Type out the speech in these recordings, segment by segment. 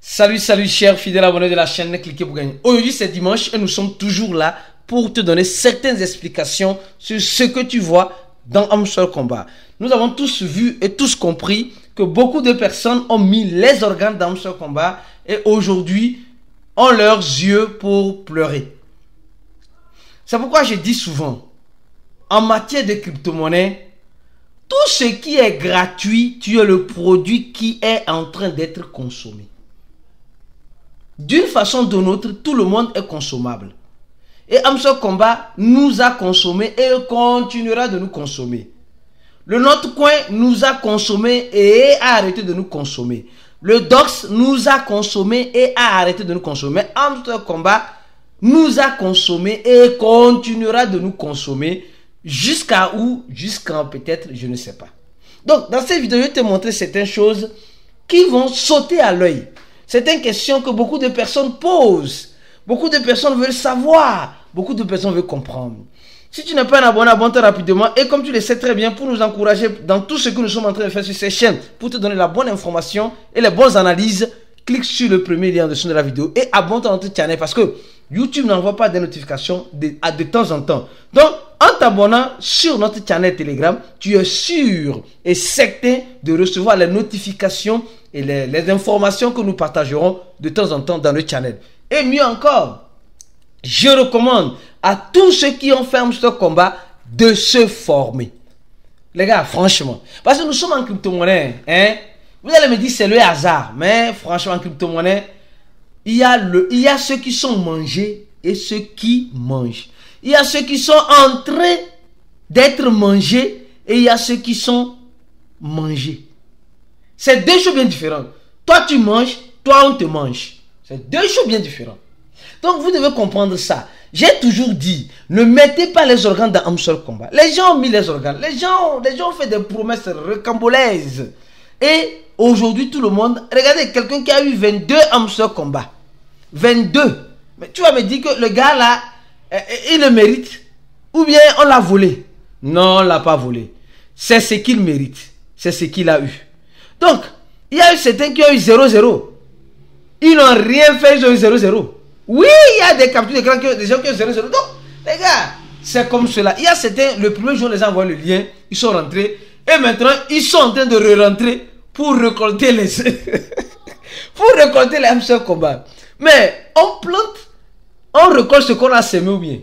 Salut, salut chers fidèles abonnés de la chaîne Cliquez pour gagner. Aujourd'hui c'est dimanche et nous sommes toujours là pour te donner certaines explications sur ce que tu vois dans Âme Sœur Combat. Nous avons tous vu et tous compris que beaucoup de personnes ont mis les organes d'Âme Sœur Combat et aujourd'hui ont leurs yeux pour pleurer. C'est pourquoi je dis souvent, en matière de crypto-monnaie, tout ce qui est gratuit, tu es le produit qui est en train d'être consommé. D'une façon ou d'une autre, tout le monde est consommable. Et Âme Sœur Combat nous a consommé et continuera de nous consommer. Le Notre Coin nous a consommé et a arrêté de nous consommer. Le Dox nous a consommé et a arrêté de nous consommer. Âme Sœur Combat nous a consommé et continuera de nous consommer. Jusqu'à où? Jusqu'à peut-être, je ne sais pas. Donc, dans cette vidéo, je vais te montrer certaines choses qui vont sauter à l'œil. Certaines questions que beaucoup de personnes posent. Beaucoup de personnes veulent savoir. Beaucoup de personnes veulent comprendre. Si tu n'es pas un abonné, abonne-toi rapidement. Et comme tu le sais très bien, pour nous encourager dans tout ce que nous sommes en train de faire sur ces chaînes, pour te donner la bonne information et les bonnes analyses, clique sur le premier lien en dessous de la vidéo et abonne-toi à notre channel parce que YouTube n'envoie pas des notifications de temps en temps. Donc, en t'abonnant sur notre channel Telegram, tu es sûr et certain de recevoir les notifications et les informations que nous partagerons de temps en temps dans le channel. Et mieux encore, je recommande à tous ceux qui ont fait Âme Sœur Combat de se former. Les gars, franchement, parce que nous sommes en crypto-monnaie, hein? Vous allez me dire c'est le hasard, mais franchement en crypto-monnaie, il y a ceux qui sont mangés et ceux qui mangent. Il y a ceux qui sont en train d'être mangés et il y a ceux qui sont mangés. C'est deux choses bien différentes. Toi tu manges, toi on te mange. C'est deux choses bien différentes. Donc vous devez comprendre ça. J'ai toujours dit, ne mettez pas les organes dans Âme Sœur Combat. Les gens ont mis les organes. Les gens ont fait des promesses recambolaises. Et aujourd'hui tout le monde, regardez quelqu'un qui a eu 22 Âme Sœur Combat. 22. Mais tu vas me dire que le gars là, il le mérite. Ou bien on l'a volé. Non, on ne l'a pas volé. C'est ce qu'il mérite. C'est ce qu'il a eu. Donc, il y a eu certains qui ont eu 0-0. Ils n'ont rien fait, ils ont eu 0-0. Oui, il y a des captures d'écran, des gens qui ont 0-0. Donc, les gars, c'est comme cela. Il y a certains, le premier jour, les gens envoient le lien, ils sont rentrés. Et maintenant, ils sont en train de re-rentrer pour récolter les... pour récolter les Âme Sœur Combat. Mais, on plante, on récolte ce qu'on a semé ou bien?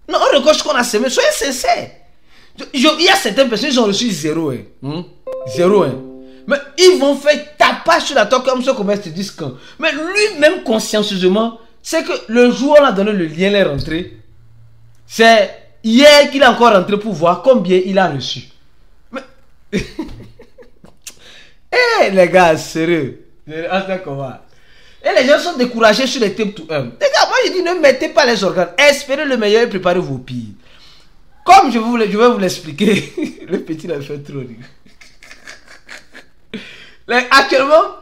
Non, on récolte ce qu'on a semé. Soyez sincères. Il y a certaines personnes, ils ont reçu 0. 0. Mais ils vont faire tapage sur la tête comme ça, comme ils te disent quand. Mais lui-même, consciencieusement, c'est que le jour où on a donné le lien, il est rentré. C'est hier qu'il est encore rentré pour voir combien il a reçu. Mais... Eh les gars, sérieux. Et les gens sont découragés sur les types to earn. Les gars, moi je dis ne mettez pas les organes. Espérez le meilleur et préparez vos pires. Comme je vais vous l'expliquer. Le petit l'a fait trop rire. Actuellement,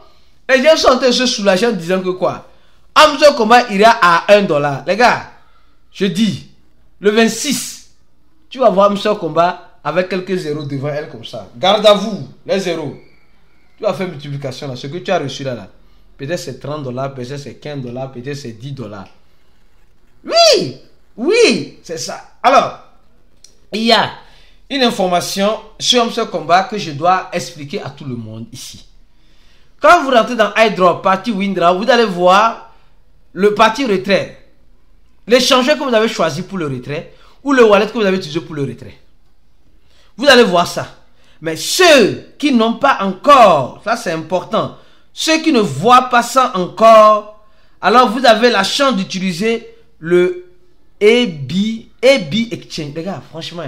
les gens sont en train de se soulager en disant que quoi? Âme Sœur Combat ira à $1. Les gars, je dis, le 26, tu vas voir Âme Sœur Combat avec quelques zéros devant elle comme ça. Garde à vous, les zéros. Tu vas faire multiplication là. Ce que tu as reçu là. Peut-être c'est $30, peut-être c'est $15, peut-être c'est $10. Oui, oui, c'est ça. Alors, il y a une information sur Âme Sœur Combat que je dois expliquer à tout le monde ici. Quand vous rentrez dans iDrop, partie Windra, vous allez voir le parti retrait. L'échangeur que vous avez choisi pour le retrait ou le wallet que vous avez utilisé pour le retrait. Vous allez voir ça. Mais ceux qui n'ont pas encore, ça c'est important, ceux qui ne voient pas ça encore, alors vous avez la chance d'utiliser le AB Exchange. Les gars, franchement,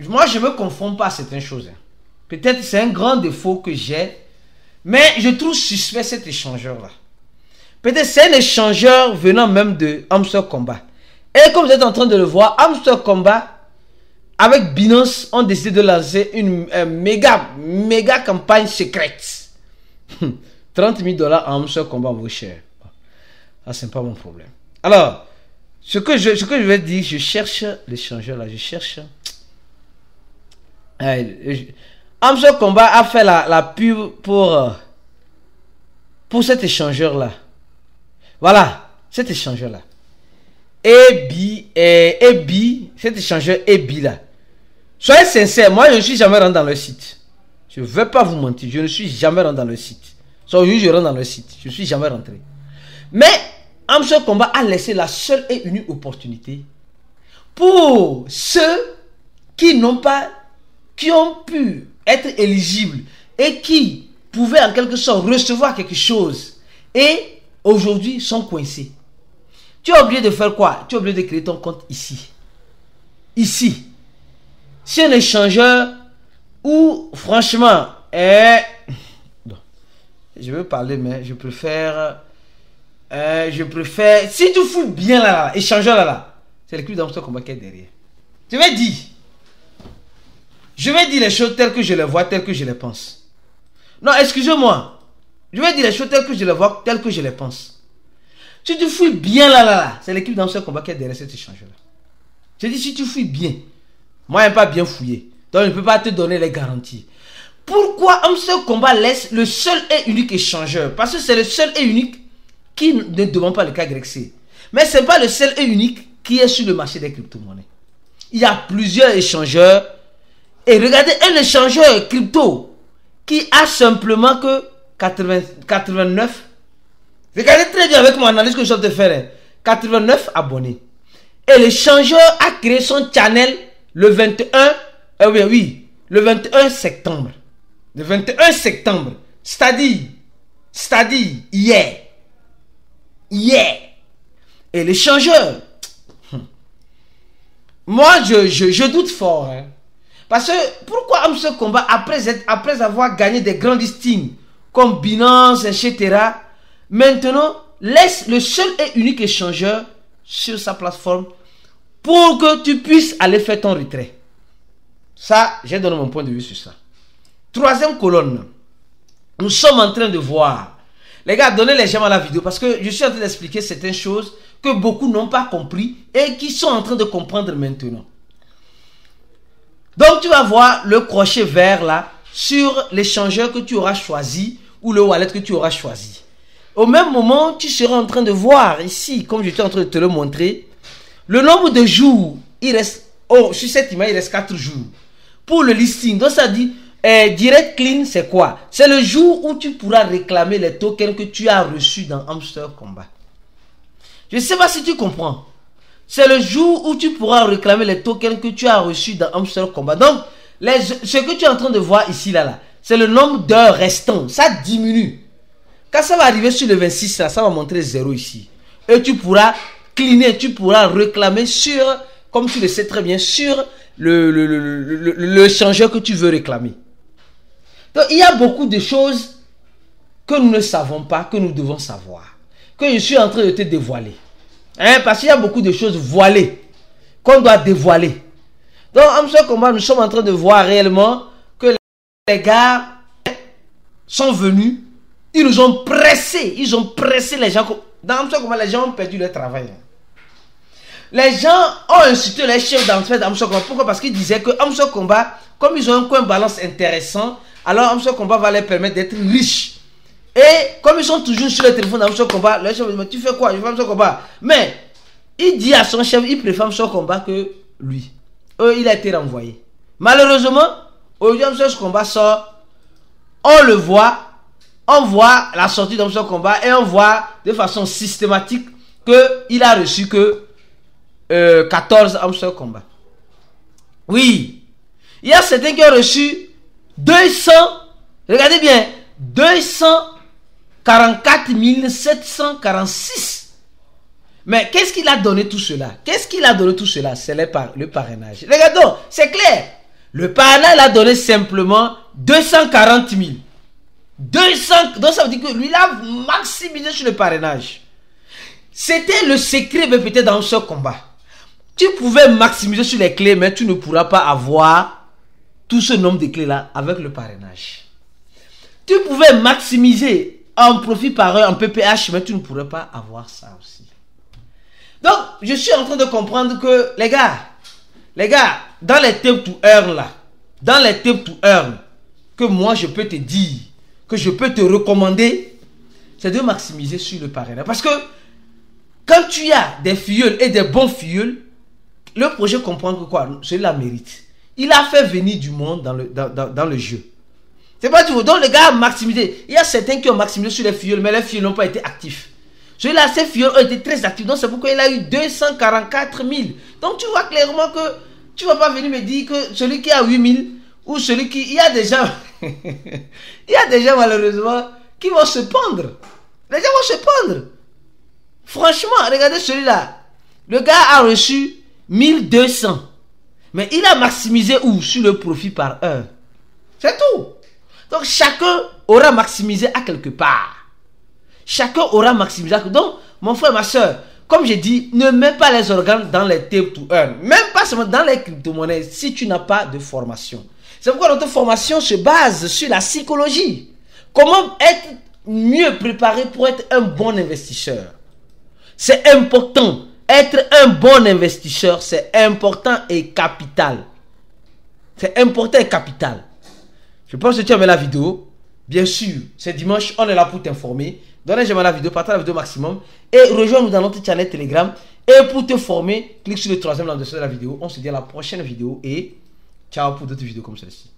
moi je ne me confonds pas à certaines choses. Peut-être c'est un grand défaut que j'ai, mais je trouve suspect cet échangeur là. Peut-être c'est un échangeur venant même de Âme Sœur Combat. Et comme vous êtes en train de le voir, Âme Sœur Combat avec Binance ont décidé de lancer une méga campagne secrète. $30 000 en Âme Sœur Combat vaut cher. Ça c'est pas mon problème. Alors, ce que je vais dire, je cherche l'échangeur là, je cherche. Âme Sœur Combat a fait la pub pour pour cet échangeur-là. Voilà, cet échangeur-là. EBI, cet échangeur EBI là. Soyez sincères, moi je ne suis jamais rentré dans le site. Je ne vais pas vous mentir, je ne suis jamais rentré dans le site. Sauf que je rentre dans le site, je ne suis jamais rentré. Mais Amstel Combat a laissé la seule et unique opportunité pour ceux qui n'ont pas, qui ont pu être éligibles et qui pouvaient en quelque sorte recevoir quelque chose et aujourd'hui sont coincés. Tu as oublié de faire quoi? Tu as oublié de créer ton compte ici. Ici. C'est un échangeur où, franchement, je veux parler, mais je préfère, si tu fous bien là, échangeur là, c'est l'équipe d'Amstel Combat qui est derrière. Je vais dire les choses telles que je les vois, telles que je les pense. Non, excusez-moi. Je vais dire les choses telles que je les vois, telles que je les pense. Si tu fouilles bien là, c'est l'équipe d'Amstel Combat qui est derrière cet échangeur-là. Je dis si tu fouilles bien. Moi, je n'aime pas bien fouiller. Donc, je ne peux pas te donner les garanties. Pourquoi Amstel Combat laisse le seul et unique échangeur? Parce que c'est le seul et unique qui ne demande pas le KYC. Mais ce n'est pas le seul et unique qui est sur le marché des crypto-monnaies. Il y a plusieurs échangeurs. Et regardez, un échangeur crypto qui a simplement que 89. Regardez très bien avec mon analyse que je suis en train de faire. 89 abonnés. Et l'échangeur a créé son channel le 21. Le 21 septembre. Le 21 septembre. C'est-à-dire hier. Hier. Et l'échangeur. Moi, je doute fort. Hein. Parce que pourquoi Amstel Combat, après avoir gagné des grands listings comme Binance, etc., maintenant laisse le seul et unique échangeur sur sa plateforme pour que tu puisses aller faire ton retrait. Ça, j'ai donné mon point de vue sur ça. Troisième colonne. Nous sommes en train de voir. Les gars, donnez les j'aime à la vidéo parce que je suis en train d'expliquer certaines choses que beaucoup n'ont pas compris et qui sont en train de comprendre maintenant. Donc, tu vas voir le crochet vert là sur l'échangeur que tu auras choisi ou le wallet que tu auras choisi. Au même moment, tu seras en train de voir ici, comme j'étais en train de te le montrer, le nombre de jours. Il reste, sur cette image, il reste 4 jours. Pour le listing, donc ça dit, Direct Clean, c'est quoi? C'est le jour où tu pourras réclamer les tokens que tu as reçus dans Amstel Combat. Je ne sais pas si tu comprends. C'est le jour où tu pourras réclamer les tokens que tu as reçus dans Amstel Combat. Donc, ce que tu es en train de voir ici, là, c'est le nombre d'heures restantes. Ça diminue. Quand ça va arriver sur le 26, là, ça va montrer 0 ici. Et tu pourras cleaner, tu pourras réclamer sur, comme tu le sais très bien, sur le échangeur que tu veux réclamer. Donc, il y a beaucoup de choses que nous ne savons pas, que nous devons savoir. Que je suis en train de te dévoiler. Hein, parce qu'il y a beaucoup de choses voilées qu'on doit dévoiler. Donc, Amstel Combat, nous sommes en train de voir réellement que les gars sont venus. Ils nous ont pressés. Ils ont pressé les gens. Dans Amstel Combat, les gens ont perdu leur travail. Les gens ont insulté les chefs d'Amstel Combat. Pourquoi? Parce qu'ils disaient que Amstel Combat, comme ils ont un coin balance intéressant, alors Amstel Combat va leur permettre d'être riches. Et comme ils sont toujours sur le téléphone d'Amstel Combat, le chef dit, tu fais quoi? Je fais Amstel Combat. Mais il dit à son chef, il préfère Amstel Combat que lui. Il a été renvoyé. Malheureusement, aujourd'hui Amstel Combat sort, on le voit, on voit la sortie d'Amstel Combat et on voit de façon systématique qu'il a reçu que 14 Amstel Combat. Oui, il y a certains qui ont reçu 200, regardez bien, 244 746. Mais qu'est-ce qu'il a donné tout cela? Qu'est-ce qu'il a donné tout cela? C'est le parrainage. Regardons, c'est clair. Le parrainage a donné simplement 240 000. 200, donc ça veut dire que lui, il a maximisé sur le parrainage. C'était le secret peut-être dans ce combat. Tu pouvais maximiser sur les clés, mais tu ne pourras pas avoir tout ce nombre de clés-là avec le parrainage. Tu pouvais maximiser en profit par heure, en PPH, mais tu ne pourrais pas avoir ça aussi. Donc, je suis en train de comprendre que, les gars, dans les tape to earn là, dans les tape to earn, que moi je peux te dire, que je peux te recommander, c'est de maximiser sur le parrainage. Parce que quand tu as des filleuls et des bons filleuls, le projet comprend que quoi? Celui-là mérite. Il a fait venir du monde dans le jeu. C'est pas tout. Donc, le gars a maximisé. Il y a certains qui ont maximisé sur les filleuls, mais les filleuls n'ont pas été actifs. Celui-là, ces filleuls ont été très actifs. Donc, c'est pourquoi il a eu 244 000. Donc, tu vois clairement que tu ne vas pas venir me dire que celui qui a 8 000 ou celui qui... Il y a des gens... il y a des gens, malheureusement, qui vont se pendre. Les gens vont se pendre. Franchement, regardez celui-là. Le gars a reçu 1200. Mais il a maximisé où? Sur le profit par heure. C'est tout. Donc, chacun aura maximisé à quelque part. Chacun aura maximisé. Donc, mon frère, ma soeur, comme j'ai dit, ne mets pas les organes dans les tape to earn. Même pas seulement dans les crypto-monnaies si tu n'as pas de formation. C'est pourquoi notre formation se base sur la psychologie. Comment être mieux préparé pour être un bon investisseur. C'est important. Être un bon investisseur, c'est important et capital. C'est important et capital. Je pense que tu as aimé la vidéo. Bien sûr, c'est dimanche, on est là pour t'informer. Donne un j'aime à la vidéo, partage la vidéo maximum. Et rejoins-nous dans notre channel Telegram. Et pour te former, clique sur le troisième lien en dessous de la vidéo. On se dit à la prochaine vidéo et ciao pour d'autres vidéos comme celle-ci.